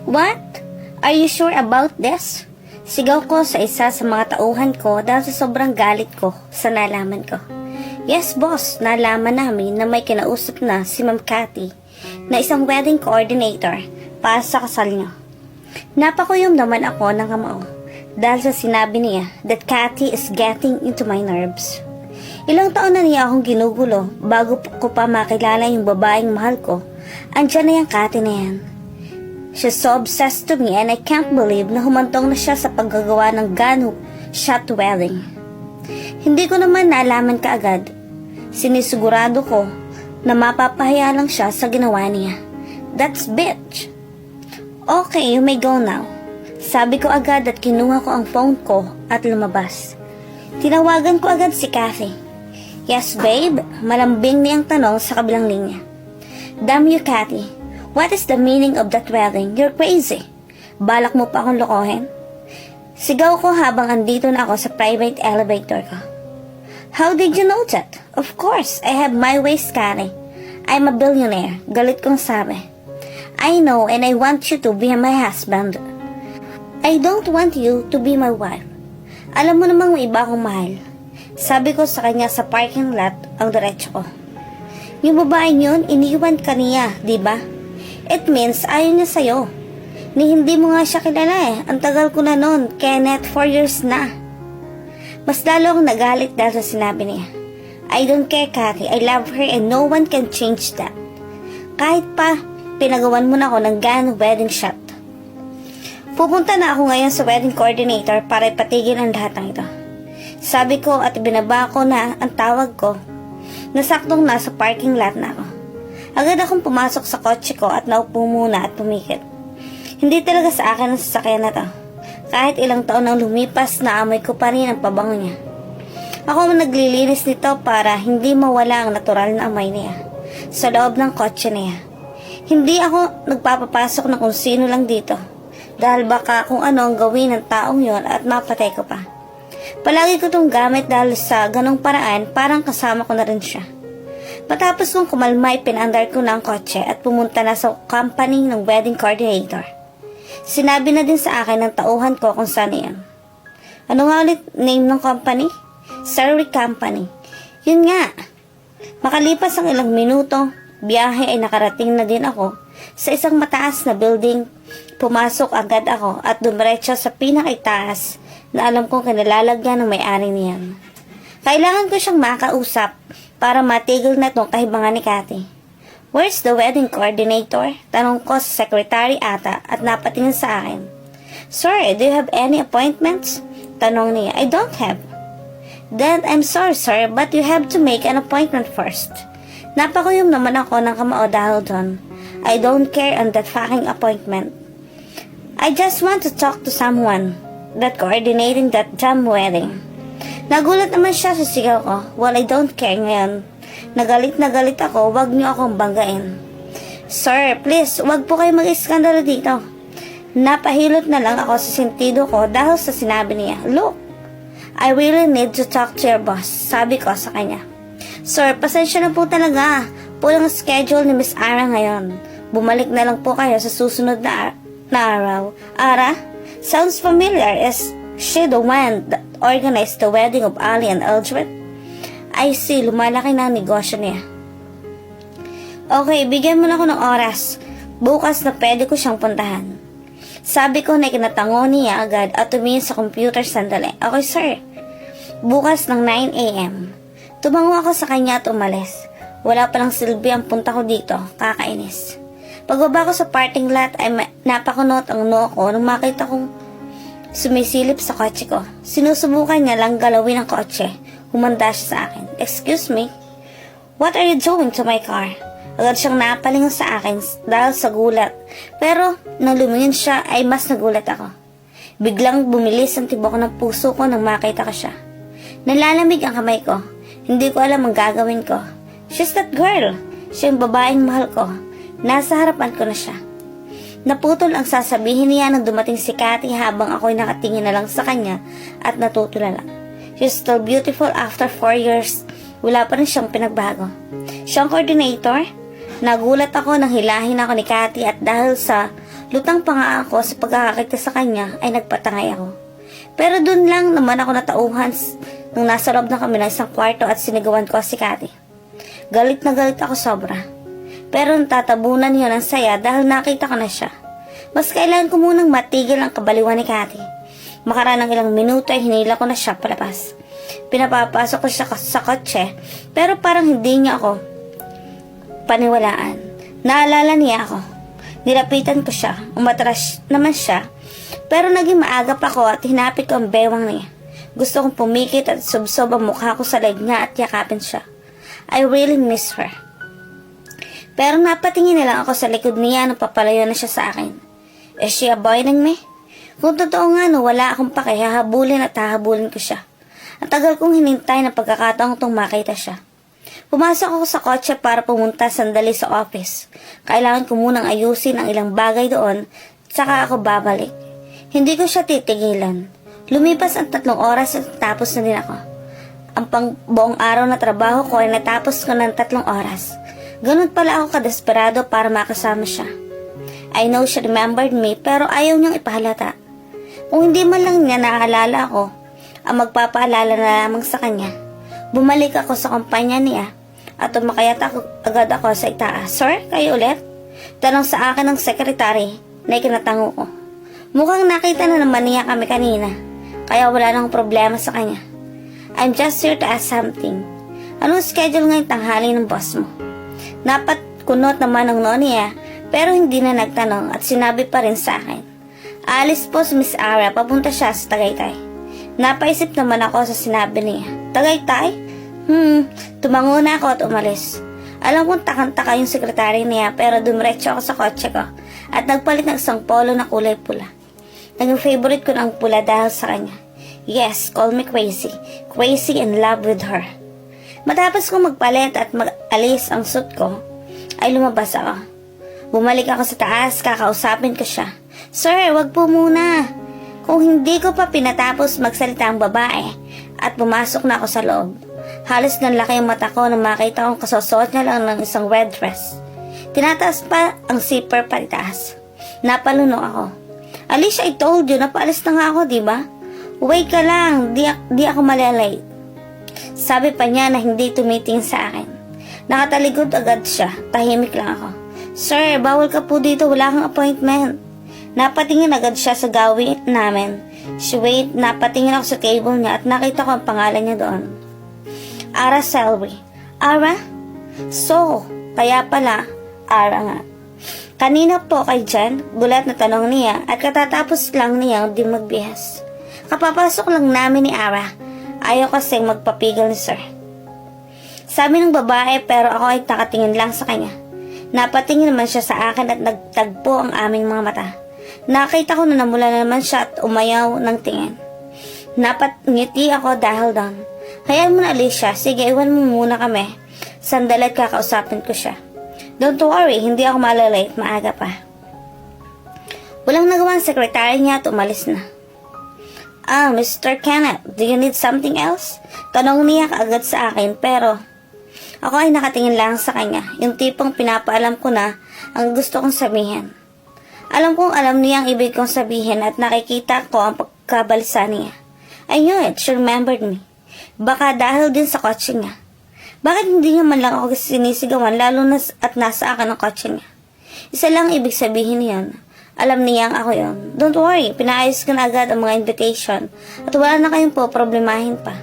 What? Are you sure about this? Sigaw ko sa isa sa mga tauhan ko dahil sa sobrang galit ko sa nalaman ko. Yes, boss, nalaman namin na may kinausap na si Ma'am Cathy na isang wedding coordinator para sa kasal niyo. Napakuyom naman ako ng kamao dahil sa sinabi niya that Cathy is getting into my nerves. Ilang taon na niya akong ginugulo bago ko pa makilala yung babaeng mahal ko. Andiyan na yung Cathy na yan. She's so obsessed to me and I can't believe na humantong na siya sa paggagawa ng gun-shot wedding. Hindi ko naman nalaman kaagad. Sinisigurado ko na mapapahiya lang siya sa ginawa niya. That's bitch. Okay, you may go now. Sabi ko agad at kinuha ko ang phone ko at lumabas. Tinawagan ko agad si Cathy. Yes, babe. Malambing niyang tanong sa kabilang linya. Damn you, Cathy. What is the meaning of that wedding? You're crazy. Balak mo pa akong lokohin? Sigaw ko habang andito na ako sa private elevator ko. How did you know that? Of course, I have my ways, Cathy. I'm a billionaire. Galit kong sabi. I know and I want you to be my husband. I don't want you to be my wife. Alam mo namang may iba akong mahal. Sabi ko sa kanya sa parking lot ang diretso ko. Yung babaeng yun, iniwan ka niya, di ba? It means ayaw niya sa'yo. Ni hindi mo nga siya kilala eh. Ang tagal ko na nun, Kenneth, 4 years na. Mas lalo akong nagalit dahil sa sinabi niya. I don't care, Cathy. I love her and no one can change that. Kahit pa, pinagawan mo na ako ng wedding shot. Pupunta na ako ngayon sa wedding coordinator para ipatigil ang lahat ng ito. Sabi ko at binaba ko na ang tawag ko. Nasaktong nasa parking lot na ako. Agad akong pumasok sa kotse ko at naupo muna at pumikit. Hindi talaga sa akin ang sasakyan na to. Kahit ilang taon nang lumipas, naamoy ko pa rin ang pabango niya. Ako naglilinis nito para hindi mawala ang natural na amoy niya sa loob ng kotse niya. Hindi ako nagpapapasok ng kung sino lang dito dahil baka kung ano ang gawin ng taong yon at mapatay ko pa. Palagi ko itong gamit dahil sa ganong paraan parang kasama ko na rin siya. Matapos kong kumalma, pinandar ko na ang kotse at pumunta na sa company ng wedding coordinator. Sinabi na din sa akin ng tauhan ko kung saan yan. Ano nga ulit name ng company? Surrey Company. Yun nga. Makalipas ang ilang minuto, biyahe ay nakarating na din ako sa isang mataas na building. Pumasok agad ako at dumiretso sa pinakaitaas na alam kong kinalalagyan ng may-ari niyan. Kailangan ko siyang makausap para matigil na itong kahibangan ni Cathy. Where's the wedding coordinator? Tanong ko sa secretary ata at napatingin sa akin. Sir, do you have any appointments? Tanong niya. I don't have. Then, I'm sorry sir, but you have to make an appointment first. Napakuyom naman ako ng kamao dahil doon. I don't care on that fucking appointment. I just want to talk to someone that coordinating that damn wedding. Nagulat naman siya sa sigaw ko. Well, I don't care ngayon. Nagalit ako, wag niyo akong banggain. Sir, please, wag po kayo mag-iskandalo dito. Napahilot na lang ako sa sentido ko dahil sa sinabi niya. Look, I really need to talk to your boss, sabi ko sa kanya. Sir, pasensya na po talaga. Pulang schedule ni Miss Ara ngayon. Bumalik na lang po kayo sa susunod na araw. Ara? Sounds familiar. Is she the one that organized the wedding of Ali and Eldred? I see, lumalaki na ang negosyo niya. Okay, bigyan mo na ako ng oras. Bukas na pwede ko siyang puntahan. Sabi ko na ikinatango niya agad at tumingin sa computer sandali. Okay, sir. Bukas ng 9 a.m. Tumango ako sa kanya at umalis. Wala palang silbi ang punta ko dito. Kakainis. Pagbaba ko sa parking lot ay napakunot ang noo ko nung makita kong sumisilip sa kotse ko. Sinusubukan niya lang galawin ang kotse. Humanda siya sa akin. Excuse me? What are you doing to my car? Agad siyang napalingon sa akin dahil sa gulat. Pero nang lumingin siya ay mas nagulat ako. Biglang bumilis ang tibok ng puso ko nang makita ko siya. Nalalamig ang kamay ko. Hindi ko alam ang gagawin ko. She's that girl. Siya yung babaeng mahal ko. Nasa harapan ko na siya. Naputol ang sasabihin niya nang dumating si Cathy habang ako'y nakatingin na lang sa kanya at natutulala. She's still beautiful after 4 years. Wala pa rin siyang pinagbago. Siyang coordinator? Nagulat ako nang hilahin ako ni Cathy at dahil sa Lutang pa nga ako sa pagkakakita sa kanya ay nagpatangay ako. Pero dun lang naman ako natauhan nung nasa loob na kami ng isang kwarto at sinigawan ko si Cathy. Galit na galit ako sobra. Pero natatabunan yun ng saya dahil nakita ko na siya. Mas kailangan ko munang matigil ang kabaliwan ni Cathy. Makaranang ilang minuto ay hinila ko na siya palabas. Pinapapasok ko siya sa kotse pero parang hindi niya ako paniwalaan. Naalala niya ako. Nilapitan ko siya. Umatras naman siya. Pero naging maagap ako at hinapit ko ang bewang niya. Gusto kong pumikit at subsob ang mukha ko sa leg niya at yakapin siya. I really miss her. Pero napatingin na lang ako sa likod niya nung papalayo na siya sa akin. Is she avoiding me? Kung totoo nga no, wala akong pake, hahabulin at hahabulin ko siya. Ang tagal kong hinintay na pagkakataong tong makita siya. Pumasok ako sa kotse para pumunta sandali sa office. Kailangan ko munang ayusin ang ilang bagay doon, saka ako babalik. Hindi ko siya titigilan. Lumipas ang 3 oras at tapos na din ako. Ang buong araw na trabaho ko ay natapos ko ng 3 oras. Ganun pala ako kadesperado para makasama siya. I know she remembered me pero ayaw niyang ipahalata. Kung hindi man lang niya naaalala ako, ang magpapaalala na lamang sa kanya. Bumalik ako sa kumpanya niya at umakayat agad ako sa itaas. Sir, kayo ulit? Tanong sa akin ng sekretary na ikinatango ko. Mukhang nakita na naman niya kami kanina, kaya wala nang problema sa kanya. I'm just here to ask something. Anong schedule ngayong tanghali ng boss mo? Napat kunot naman ang noo niya, pero hindi na nagtanong at sinabi pa rin sa akin. Alis po si Miss Ara, papunta siya sa Tagaytay. Napaisip naman ako sa sinabi niya. Tagaytay? Tumango na ako at umalis. Alam kong takang-taka yung sekretary niya pero dumiretso ako sa kotse ko at nagpalit ng isang polo na kulay pula. Naging favorite ko na ang pula dahil sa kanya. Yes, call me crazy. Crazy in love with her. Matapos kong magpalit at mag-alis ang suit ko, ay lumabas ako. Bumalik ako sa taas, kakausapin ko siya. Sir, wag po muna. Kung hindi ko pa pinatapos magsalita ang babae at pumasok na ako sa loob. Halos nanlaki ang mata ko nang makita kong kasosot niya lang ng isang red dress. Tinataas pa ang zipper palitaas. Napaluno ako. Alicia, I told you, napaalis na nga ako, diba? Wait ka lang, di ako malalate. Sabi pa niya na hindi tumitingin sa akin. Nakatalikod agad siya, tahimik lang ako. Sir, bawal ka po dito, wala kang appointment. Napatingin agad siya sa gawin namin. Napatingin ako sa table niya at nakita ko ang pangalan niya doon. Ara Selby. Ara? So, kaya pala, Ara nga. Kanina po kay Jen, gulat na tanong niya at katatapos lang niya di magbihas. Kapapasok lang namin ni Ara. Ayaw kasing magpapigil ni Sir. Sabi ng babae pero ako ay nakatingin lang sa kanya. Napatingin naman siya sa akin at nagtagpo ang aming mga mata. Nakita ko na namula naman siya at umayaw ng tingin. Napangiti ako dahil doon. Hayaan mo na Alicia, sige iwan mo muna kami. Sandali at kakausapin ko siya. Don't worry, hindi ako malalate, maaga pa. Walang nagawa ang sekretary niya at umalis na. Mr. Kenneth, do you need something else? Tanong niya kaagad sa akin pero ako ay nakatingin lang sa kanya. Yung tipong pinapaalam ko na ang gusto kong sabihin. Alam kong alam niya ang ibig kong sabihin at nakikita ko ang pagkabalisa niya. I knew it, she remembered me. Baka dahil din sa kotse niya. Bakit hindi niya man lang ako sinisigawan lalo na at nasa akin ang kotse niya? Isa lang ibig sabihin niyan. Alam niyang ako yon. Don't worry, pinaayos ko na agad ang mga invitation at wala na kayong po problemahin pa.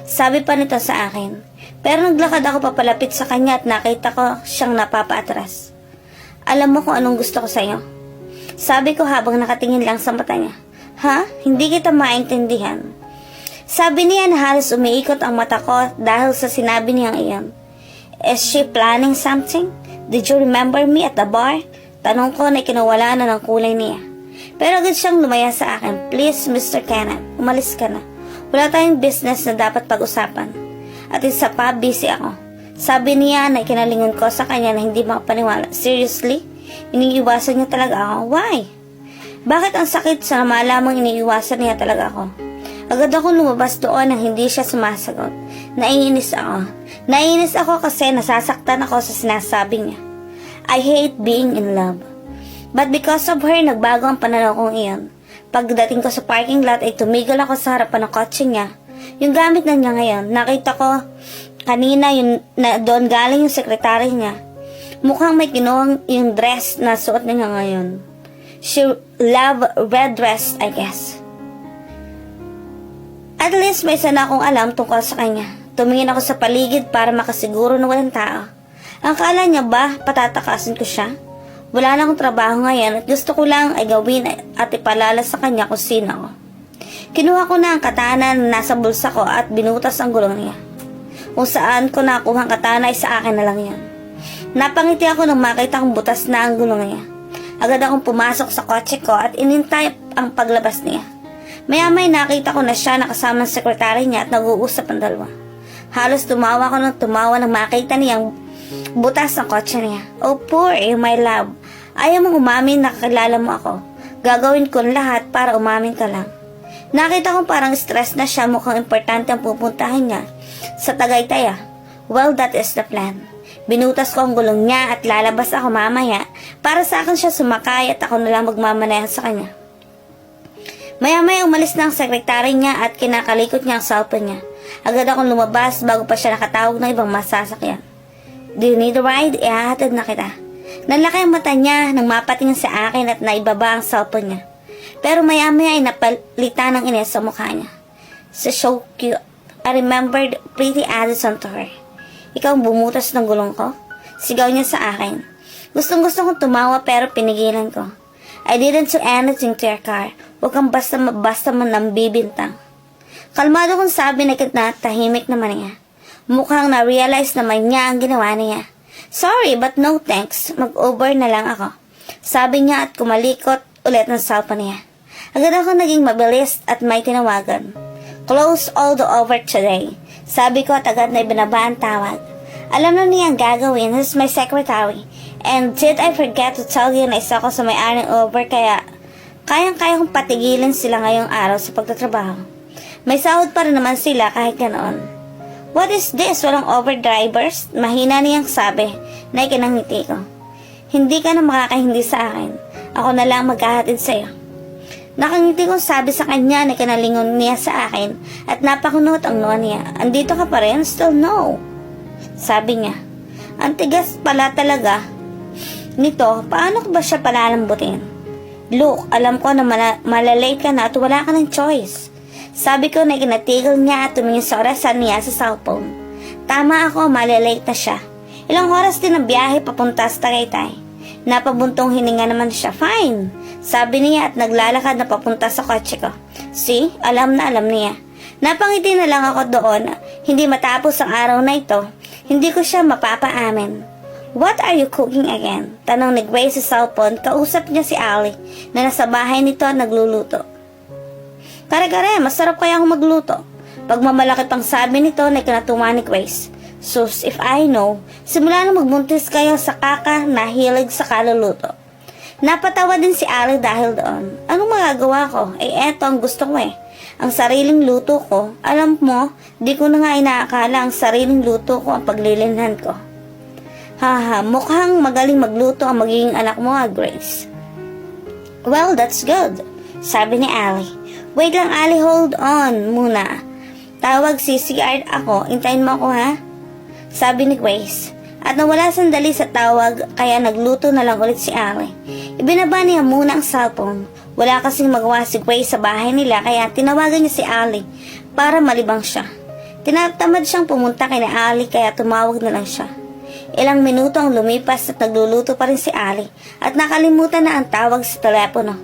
Sabi pa nito sa akin. Pero naglakad ako papalapit sa kanya at nakita ko siyang napapaatras. Alam mo kung anong gusto ko sa'yo? Sabi ko habang nakatingin lang sa mata niya. Ha? Hindi kita maintindihan. Sabi niya na halos umiikot ang mata ko dahil sa sinabi niyang iyon. Is she planning something? Did you remember me at the bar? Tanong ko na kinawala na ng kulay niya. Pero agad siyang lumaya sa akin. Please, Mr. Kenneth, umalis ka na. Wala tayong business na dapat pag-usapan. At isa pa, busy ako. Sabi niya na ikinalingon ko sa kanya na hindi makapaniwala. Seriously? Iniiwasan niya talaga ako? Why? Bakit ang sakit sa malamang iniiwasan niya talaga ako? Agad ako lumabas doon nang hindi siya sumasagot. Naiinis ako. Naiinis ako kasi nasasaktan ako sa sinasabi niya. I hate being in love. But because of her, nagbago ang pananaw kong iyon. Pagdating ko sa parking lot ay tumigil ako sa harapan ng kotse niya. Yung gamit na niya ngayon, nakita ko kanina na doon galing yung sekretary niya. Mukhang may kinuhang yung dress na suot niya ngayon. She love red dress, I guess. At least may isa na akong alam tungkol sa kanya. Tumingin ako sa paligid para makasiguro na walang tao. Ang kala niya ba patatakasin ko siya? Wala na akong trabaho ngayon at gusto ko lang ay gawin at ipalala sa kanya kung sino ako. Kinuha ko na ang katana na nasa bulsa ko at binutas ang gulong niya. Kung saan ko nakuha ang katana ay sa akin na lang yan. Napangiti ako nang makita kong butas na ang gulong niya. Agad akong pumasok sa kotse ko at inintay ang paglabas niya. Maya-may nakita ko na siya nakasama ng sekretary niya at nag-uusap ang dalawa. Halos tumawa ko nang tumawa nang makita niyang butas ang kotse niya. Oh, poor my love. Ayaw mong umamin na kakilala mo ako. Gagawin ko lahat para umamin ka lang. Nakita kong parang stress na siya, mukhang importante ang pupuntahan niya sa Tagaytay. Well, that is the plan. Binutas ko ang gulong niya at lalabas ako mamaya para sa akin siya sumakay at ako na lang magmamanehan sa kanya. Maya-maya umalis na ang sekretary niya at kinakalikot niya ang cellphone niya. Agad akong lumabas bago pa siya nakatawag ng ibang masasakyan. Do you need a ride? Ihahatid na kita. Nalaki ang mata niya nang mapatingin sa akin at naibaba ang cellphone niya. Pero maya-maya ay napalitan ng ines sa mukha niya. So cute. I remembered pretty Addison to her. Ikaw ang bumutas ng gulong ko? Sigaw niya sa akin. Gustong-gusto kong tumawa pero pinigilan ko. I didn't do anything to your car. Huwag kang basta man nambibintang. Kalmado kong sabi na tahimik naman niya. Mukhang na-realize naman niya ang ginawa niya. Sorry, but no thanks. Mag-over na lang ako. Sabi niya at kumalikot ulit ng cellphone niya. Agad ako naging mabilis at may tinawagan. Close all the over today. Sabi ko at agad na ibinaba ang tawag. Alam na niya ang gagawin. This is my secretary. And did I forget to tell you na isa ko sa may-aring over kaya kayang-kaya kong patigilin sila ngayong araw sa pagtatrabaho. May sahod pa rin naman sila kahit ganoon. What is this? Walang overdrivers? Mahina niyang sabi na ikinangiti ko. Hindi ka na makakahindi sa akin. Ako na lang maghahatid sa'yo. Nakangiti kong sabi sa kanya na kinalingon niya sa akin at napakunot ang noo niya. Andito ka pa rin? Still no. Sabi niya. Ang tigas pala talaga nito, paano ko ba siya palalambutin? Look, alam ko na malalate ka na at wala ka ng choice. Sabi ko na kinatigil niya at tumingin sa orasan niya sa cellphone. Tama ako, malalate na siya. Ilang oras din ang biyahe papunta sa Tagaytay. Napabuntong hininga naman siya. Fine, sabi niya at naglalakad na papunta sa kotse ko. See, alam na alam niya. Napangiti na lang ako doon. Hindi matapos ang araw na ito, hindi ko siya mapapaamin. What are you cooking again? Tanong ni Grace sa cellphone. Kausap niya si Ali na nasa bahay nito at nagluluto. Kare-kare, masarap kaya akong magluto. Pagmamalaki pang sabi nito na kinatuwa ni Grace. Sus, if I know, simula na magbuntis kayo sa kaka na hilig sa kaluluto. Napatawa din si Ali dahil doon. Anong magagawa ko? Eto ang gusto ko Ang sariling luto ko. Alam mo, di ko na nga inaakala ang sariling luto ko ang paglilinhan ko. Haha, mukhang magaling magluto ang magiging anak mo, Grace. Well, that's good, sabi ni Ali. Wait lang, Ali, hold on muna. Tawag si CR ako. Intayin mo ako, ha? Sabi ni Grace. At nawala sandali sa tawag, kaya nagluto na lang ulit si Ali. Ibinaba niya muna ang cellphone. Wala kasing magawa si Grace sa bahay nila, kaya tinawagan niya si Ali para malibang siya. Tinatamad siyang pumunta kay Ali, kaya tumawag na lang siya. Ilang minuto ang lumipas at nagluluto pa rin si Ali at nakalimutan na ang tawag sa telepono.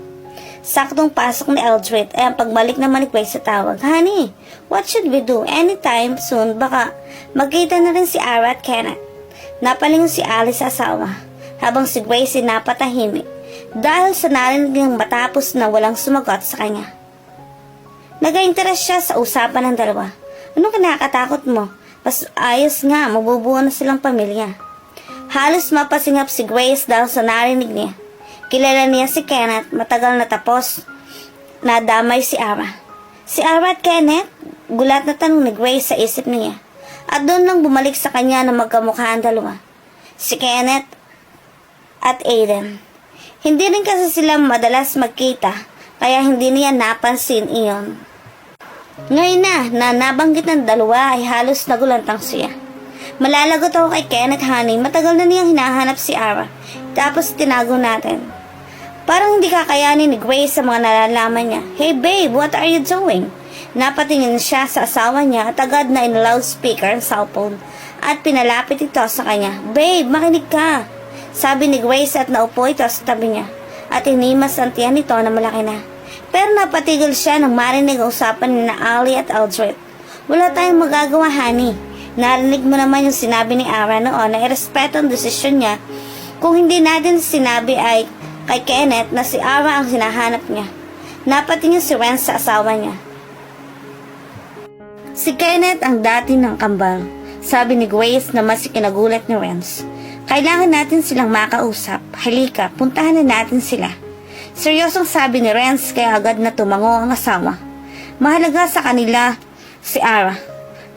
Saktong pasok ni Eldred ay ang pagbalik naman ni Grace sa tawag. Honey, what should we do? Anytime soon, baka magkita na rin si Ara at Kenneth. Napalingon si Alice sa asawa, habang si Grace ay napatahimik dahil sa narinig niyang matapos na walang sumagot sa kanya. Nag-interes siya sa usapan ng dalawa. Anong kinakatakot mo? Pas ayos nga, mabubuo na silang pamilya. Halos mapasingap si Grace dahil sa narinig niya. Kilala niya si Kenneth, matagal na tapos nadamay si Ara. Si Ara at Kenneth? Gulat na tanong ni Grace sa isip niya. At doon lang bumalik sa kanya na magkamukha ang dalawa. Si Kenneth at Aiden. Hindi rin kasi sila madalas magkita, kaya hindi niya napansin iyon. Ngayon na nabanggit ng dalawa ay halos nagulantang siya. Malalagot ako kay Kenneth, honey. Matagal na niyang hinahanap si Ara. Tapos tinago natin. Parang hindi kakayanin ni Grace sa mga nalalaman niya. Hey babe, what are you doing? Napatingin siya sa asawa niya at agad na in loudspeaker ang cellphone at pinalapit ito sa kanya. Babe, makinig ka. Sabi ni Grace at naupo ito sa tabi niya at hinimas ang tiyan nito na malaki na. Pero napatigil siya nang marinig ang usapan ni Ali at Eldred. Wala tayong magagawa, honey. Narinig mo naman yung sinabi ni Ara noon na irespeto ang desisyon niya. Kung hindi natin sinabi ay kay Kenneth na si Ara ang hinahanap niya. Napatingin si Renz sa asawa niya. Si Kenneth ang dati ng kambal. Sabi ni Grace na mas ikinagulat ni Renz. Kailangan natin silang makausap. Halika, puntahan na natin sila. Seryosong sabi ni Renz kaya agad na tumango ang asawa. Mahalaga sa kanila si Ara.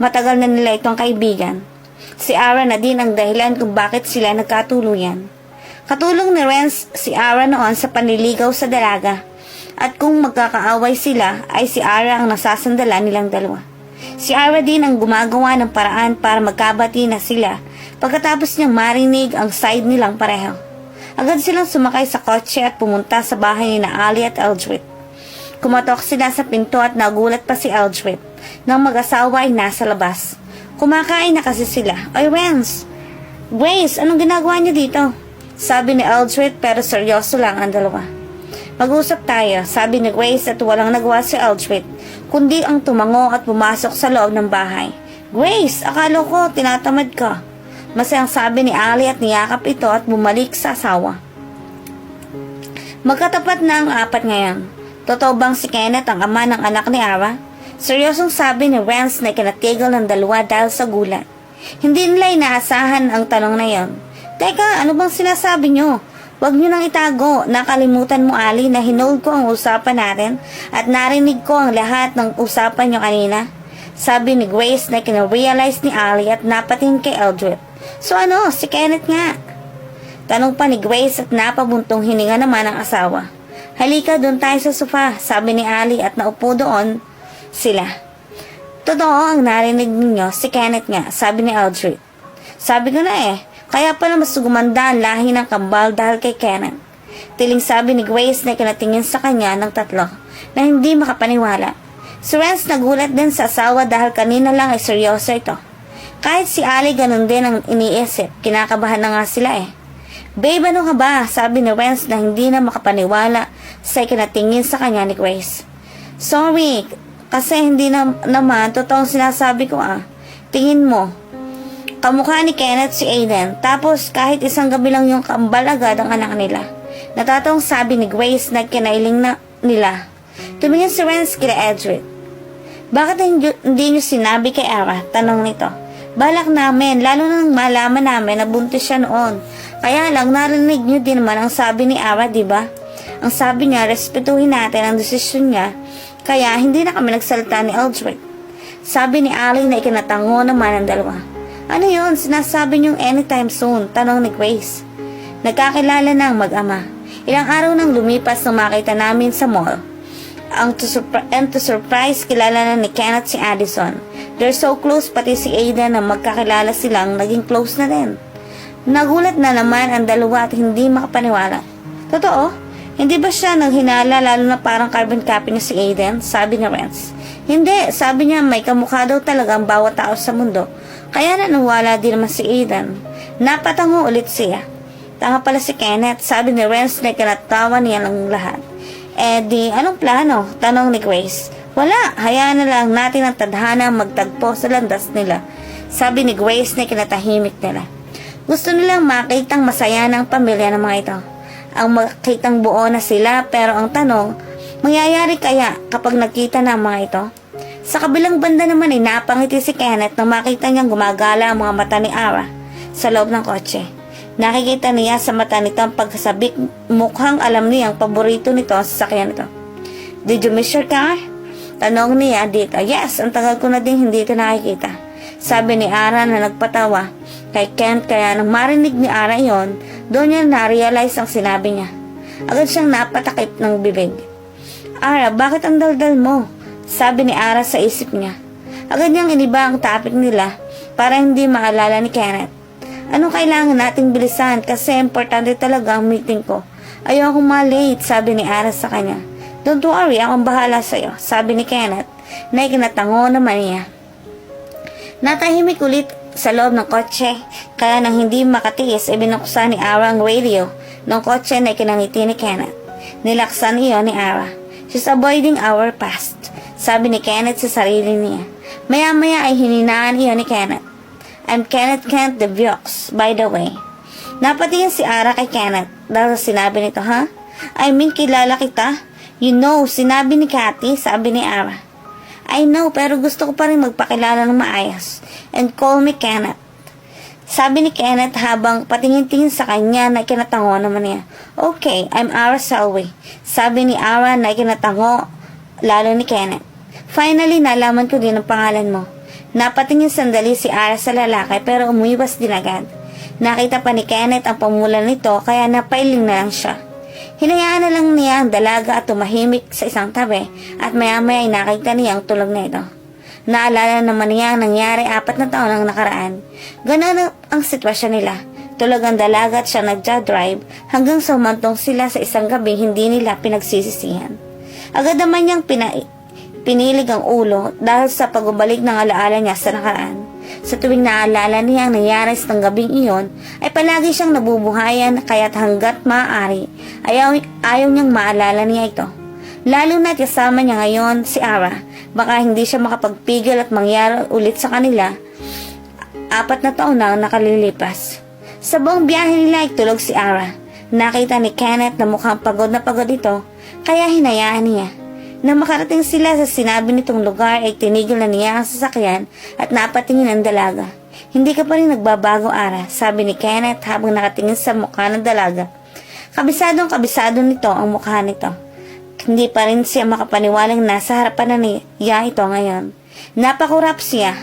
Matagal na nila itong kaibigan. Si Ara na din ang dahilan kung bakit sila nagkatuluyan. Katulong ni Renz si Ara noon sa panliligaw sa dalaga. At kung magkakaaway sila ay si Ara ang nasasandala nilang dalawa. Si Ara din ang gumagawa ng paraan para magkabati na sila pagkatapos niyang marinig ang side nilang pareho. Agad silang sumakay sa kotse at pumunta sa bahay ni Ali at Eldred. Kumatok sila sa pinto at nagulat pa si Eldred nang mag-asawa ay nasa labas. Kumakain na kasi sila. Oy Renz! Grace, anong ginagawa niyo dito? Sabi ni Eldred pero seryoso lang ang dalawa. Mag-usap tayo, sabi ni Grace at walang nagawa si Eldred kundi ang tumango at pumasok sa loob ng bahay. Grace, akala ko tinatamad ka. Masayang sabi ni Ali at niyakap ito at bumalik sa asawa. Magkatapat na ang apat ngayon. Totoo bang si Kenneth ang ama ng anak ni Ara? Seryosong sabi ni Renz na ikinatigil ng dalawa dahil sa gulat. Hindi nila inaasahan ang tanong na yon. Teka, ano bang sinasabi nyo? Huwag nyo nang itago. Nakalimutan mo, Ali, na hinold ko ang usapan natin at narinig ko ang lahat ng usapan nyo kanina. Sabi ni Grace na kinarealize ni Ali at napatingin kay Eldred. So ano, si Kenneth nga? Tanong pa ni Grace at napabuntong hininga naman ang asawa. Halika, doon tayo sa sofa, sabi ni Ali at naupo doon sila. Totoo ang narinig ninyo, si Kenneth nga, sabi ni Eldred. Sabi ko na kaya pala mas gumanda ang lahi ng kambal dahil kay Kenneth. Tiling sabi ni Grace na kinatingin sa kanya ng tatlo na hindi makapaniwala. Si Renz nagulat din sa asawa dahil kanina lang ay seryoso ito. Kahit si Ali ganun din ang iniisip, kinakabahan na nga sila Babe, ano ka ba? Sabi ni Renz na hindi na makapaniwala sa kinatingin sa kanya ni Grace. Sorry, kasi hindi naman totoong sinasabi ko Tingin mo, kamukha ni Kenneth si Aiden, tapos kahit isang gabi lang yung kambal agad ang anak nila. Natatong sabi ni Grace na kinailing na nila. Tumingin si Renz kila Eldred. Bakit hindi nyo sinabi kay Ara? Tanong nito. Balak namin, lalo nang malaman namin na buntis siya noon. Kaya lang narinig nyo din naman ang sabi ni Ara, diba? Ang sabi niya, respetuhin natin ang desisyon niya, kaya hindi na kami nagsalita ni Eldred. Sabi ni Ali na ikinatango naman ang dalawa. Ano yun? Sinasabi niyong anytime soon? Tanong ni Grace. Nagkakilala na ang mag-ama. Ilang araw nang lumipas nang makita namin sa mall. To surprise, kilala na ni Kenneth si Addison. They're so close, pati si Aiden na magkakilala silang naging close na din. Nagulat na naman ang dalawa at hindi makapaniwala. Totoo? Hindi ba siya nanghinala lalo na parang carbon copy niya si Aiden? Sabi ni Renz. Hindi, sabi niya may kamukha daw talaga ang bawat tao sa mundo. Kaya nanawala din naman si Aiden. Napatango ulit siya. Tanga pala si Kenneth, sabi ni Renz na ikinatawa niya ng lahat. Anong plano? Tanong ni Grace. Wala, hayaan na lang natin ang tadhana magtagpo sa landas nila. Sabi ni Grace na kinatahimik nila. Gusto nilang makitang masaya ng pamilya ng mga ito. Ang makitang buo na sila, pero ang tanong, mangyayari kaya kapag nakita na ang mga ito? Sa kabilang banda naman ay napangiti si Kenneth nang makita niyang gumagala ang mga mata ni Ara sa loob ng kotse. Nakikita niya sa mata nito ang pagkasabik, mukhang alam niya ang paborito nito sa sasakyan nito. Did you miss your car? Tanong niya dito. Yes, ang tagal ko na din hindi ito nakikita. Sabi ni Ara na nagpatawa kay Kent, kaya nang marinig ni Ara yon, doon niya na-realize ang sinabi niya. Agad siyang napatakip ng bibig. Ara, bakit ang daldal mo? Sabi ni Ara sa isip niya. Agad niyang iniba ang topic nila para hindi maalala ni Kenneth. Anong kailangan nating bilisan kasi importante talaga ang meeting ko. Ayokong ma-late, sabi ni Ara sa kanya. Don't worry, akong bahala sa'yo, sabi ni Kenneth na ikinatango naman niya. Natahimik ulit sa loob ng kotse, kaya nang hindi makatiis ay binuksan ni Ara ang radio ng kotse na ikinangiti ni Kenneth. Nilaksan iyon ni Ara. She's avoiding our past, sabi ni Kenneth sa sarili niya. Maya-maya ay hininaan iyon ni Kenneth. I'm Kenneth Kent de Vaux, by the way. Napatingin si Ara kay Kenneth dahil sinabi nito, ha? I mean, kilala kita. You know, sinabi ni Cathy, sabi ni Ara. I know, pero gusto ko pa rin magpakilala ng maayos. And call me Kenneth. Sabi ni Kenneth habang patingin-tingin sa kanya na ikinatango naman niya. Okay, I'm Ara Selway. Sabi ni Ara na ikinatango lalo ni Kenneth. Finally, nalaman ko din ang pangalan mo. Napatingin sandali si Ara sa lalaki pero umiwas din agad. Nakita pa ni Kenneth ang pamulan nito kaya napailing na lang siya. Hinayaan na lang niya ang dalaga at tumahimik sa isang tabi at maya-maya ay nakita niya ang tulog na ito. Naalala naman niya ang nangyari 4 na taon ang nakaraan. Ganun ang sitwasyon nila. Tulog ang dalaga at siya nagja-drive hanggang sa humantong sila sa isang gabi hindi nila pinagsisisihan. Agad naman niyang pinilig ang ulo dahil sa pagbabalik ng alaala niya sa nakaraan. Sa tuwing naalala niya ang nangyari sa gabing iyon, ay palagi siyang nabubuhayan kaya't hanggat maaari, ayaw niyang maalala niya ito. Lalo na't kasama niya ngayon si Ara, baka hindi siya makapagpigil at mangyari ulit sa kanila. 4 na taon na ang nakalilipas. Sa buong biyahe nila ay tulog si Ara. Nakita ni Kenneth na mukhang pagod na pagod ito, kaya hinayaan niya. Nang makarating sila sa sinabi nitong lugar ay tinigil na niya ang sasakyan at napatingin ang dalaga. Hindi ka pa rin nagbabago, Ara, sabi ni Kenneth habang nakatingin sa mukha ng dalaga. Kabisadong kabisado nito ang mukha nito. Hindi pa rin siya makapaniwalang nasa harapan na niya ito ngayon. Napakurap siya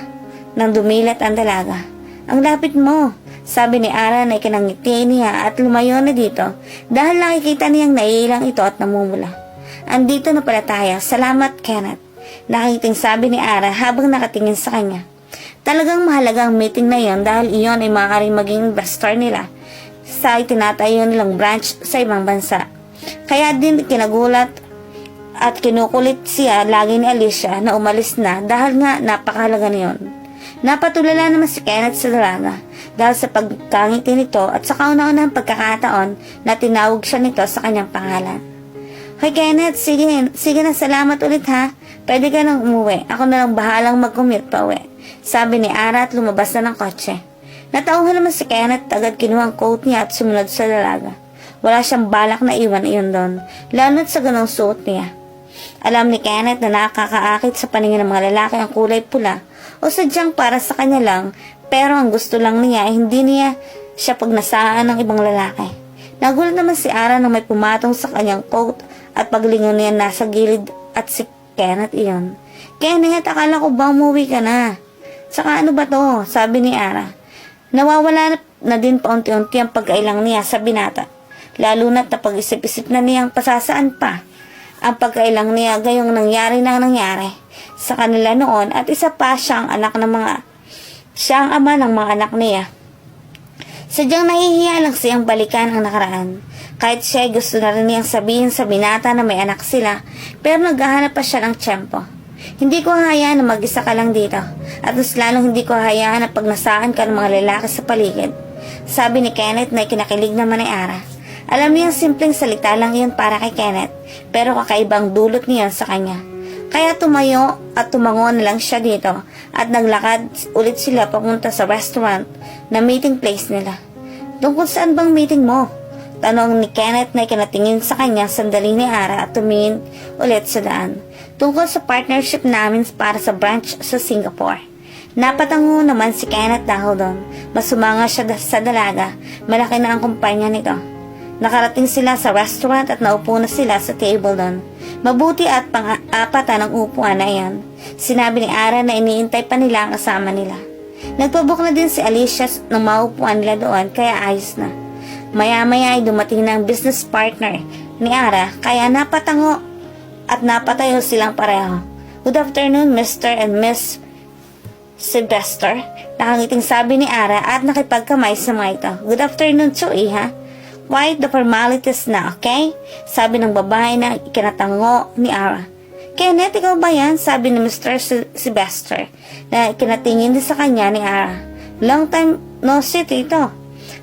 nang dumilat ang dalaga. Ang lapit mo, sabi ni Ara na ikinangiti niya at lumayo na dito dahil nakikita niyang naiilang ito at namumula. Andito na pala tayo. Salamat, Kenneth. Nakikiting sabi ni Ara habang nakatingin sa kanya. Talagang mahalaga ang meeting na iyon dahil iyon ay maaaring maging investor nila sa itinatayo nilang branch sa ibang bansa. Kaya din kinagulat at kinukulit siya lagi ni Alicia na umalis na dahil nga napakahalaga niyon. Napatulala naman si Kenneth sa dalaga dahil sa pagkangiti nito at sa kauna-unahang pagkakataon na tinawag siya nito sa kanyang pangalan. Hoy Kenneth, sige na, salamat ulit ha. Pwede ka nang umuwi. Ako na lang bahalang mag-commute pa uwi. Sabi ni Ara at lumabas na ng kotse. Natauhan naman si Kenneth, agad kinuha ang coat niya at sumunod sa dalaga. Wala siyang balak na iwan iyon doon, lalo't sa ganong suot niya. Alam ni Kenneth na nakakaakit sa paningin ng mga lalaki ang kulay pula o sadyang para sa kanya lang, pero ang gusto lang niya ay hindi niya siya pagnasaan ng ibang lalaki. Nagulat naman si Ara nang may pumatong sa kanyang coat at paglingon niya nasa gilid at si Kenneth iyon. Kenneth, akala ko ba umuwi ka na? Saka ano ba to? Sabi ni Ara. Nawawala na din paunti-unti ang pagkailang niya sa binata. Lalo na't napag-isip-isip na niyang pasasaan pa ang pagkailang niya gayong nangyari sa kanila noon at isa pa siya ang ama ng mga anak niya. Sadyang nahihiya lang siyang balikan ang nakaraan. Kahit siya ay gusto na rin niyang sabihin sa binata na may anak sila, pero naghahanap pa siya ng tiyempo. Hindi ko hahayaan na mag-isa ka lang dito, at mas lalong hindi ko hahayaan na pagnasaan ka ng mga lalaki sa paligid. Sabi ni Kenneth na ikinakilig naman ni Ara. Alam niyang simpleng salita lang iyon para kay Kenneth, pero kakaibang dulot niyon sa kanya. Kaya tumayo at tumango na lang siya dito at naglakad ulit sila papunta sa restaurant na meeting place nila. Tungkol saan bang meeting mo? Tanong ni Kenneth na ikinatingin sa kanya sandali ni Ara at tumingin ulit sa daan. Tungkol sa partnership namin para sa branch sa Singapore. Napatango naman si Kenneth dahil doon. Masumanga siya sa dalaga. Malaki na ang kumpanya nito. Nakarating sila sa restaurant at naupo na sila sa table doon. Mabuti at pang-apatan ang upuan na iyan. Sinabi ni Ara na iniintay pa nila ang kasama nila. Nagpabook na din si Alicia ng maupuan nila doon kaya ayos na. Maya-maya ay dumating na ang business partner ni Ara, kaya napatango at napatayo silang pareho. Good afternoon, Mr. and Miss Sylvester. Nakangiting sabi ni Ara at nakipagkamay sa mga ito. Good afternoon too, ha? Quite the formalities na, okay? Sabi ng babae na ikinatango ni Ara. Kenneth, ikaw ba yan? Sabi ni Mr. Sylvester na ikinatingin din sa kanya ni Ara. Long time no see, tito.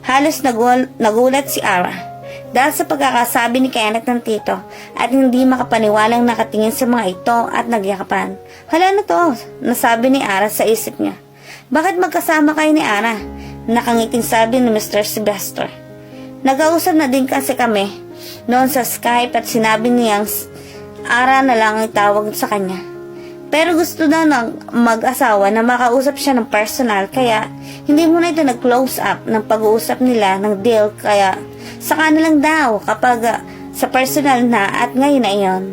Halos nagulat si Ara dahil sa pagkakasabi ni Kenneth ng tito at hindi makapaniwalang nakatingin sa mga ito at nagyakapan. Hala na to, nasabi ni Ara sa isip niya. Bakit magkasama kayo ni Ara? Nakangiting sabi ni Mr. Sylvester. Nag-ausap na din kasi kami noon sa Skype at sinabi niyang Ara na lang ang tawag sa kanya. Pero gusto na ng mag-asawa na makausap siya ng personal kaya hindi muna ito nag-close up ng pag-uusap nila ng deal kaya saka na lang daw kapag sa personal na at ngayon na iyon.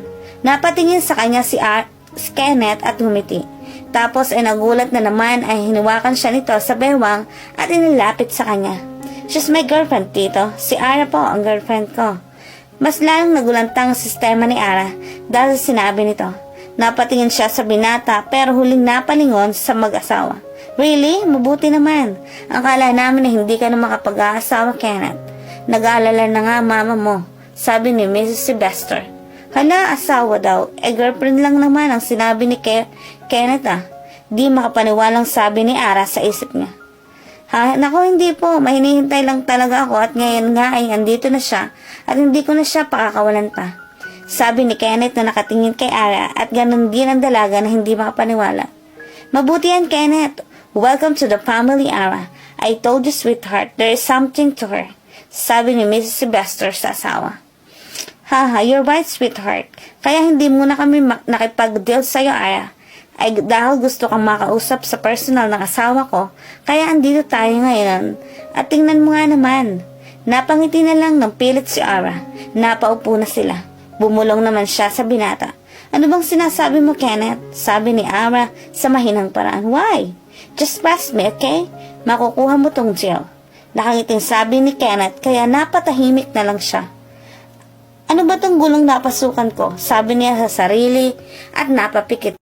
Napatingin sa kanya si Kenneth at ngumiti. Tapos ay nagulat na naman ay hinawakan siya nito sa bewang at inilapit sa kanya. She's my girlfriend, tito. Si Ara po ang girlfriend ko. Mas lalong nagulantang ang sistema ni Ara dahil sa sinabi nito. Napatingin siya sa binata pero huling napalingon sa mag-asawa. Really? Mabuti naman. Akala namin na hindi ka na makapag-aasawa, Kenneth. Nag-aalala na nga mama mo, sabi ni Mrs. Sylvester. Hala, asawa daw. Girlfriend lang naman ang sinabi ni Kenneth Di makapaniwalang sabi ni Ara sa isip niya. Ha, nako hindi po, mahinihintay lang talaga ako at ngayon nga ay andito na siya at hindi ko na siya pakakawalan pa. Sabi ni Kenneth na nakatingin kay Ara at ganun din ang dalaga na hindi makapaniwala. Mabuti yan, Kenneth. Welcome to the family, Ara. I told you, sweetheart, there is something to her. Sabi ni Mrs. Sylvester sa asawa. Haha, you're right, sweetheart. Kaya hindi muna kami nakipag-deal sa'yo, Ara. Ay dahil gusto kang makausap sa personal ng asawa ko, kaya andito tayo ngayon. At tingnan mo nga naman. Napangiti na lang ng pilit si Ara. Napaupo na sila. Bumulong naman siya sa binata. Ano bang sinasabi mo, Kenneth? Sabi ni Ara sa mahinang paraan. Why? Just pass me, okay? Makukuha mo tong gel. Nakangiting sabi ni Kenneth kaya napatahimik na lang siya. Ano ba tong gulong napasukan ko? Sabi niya sa sarili at napapikit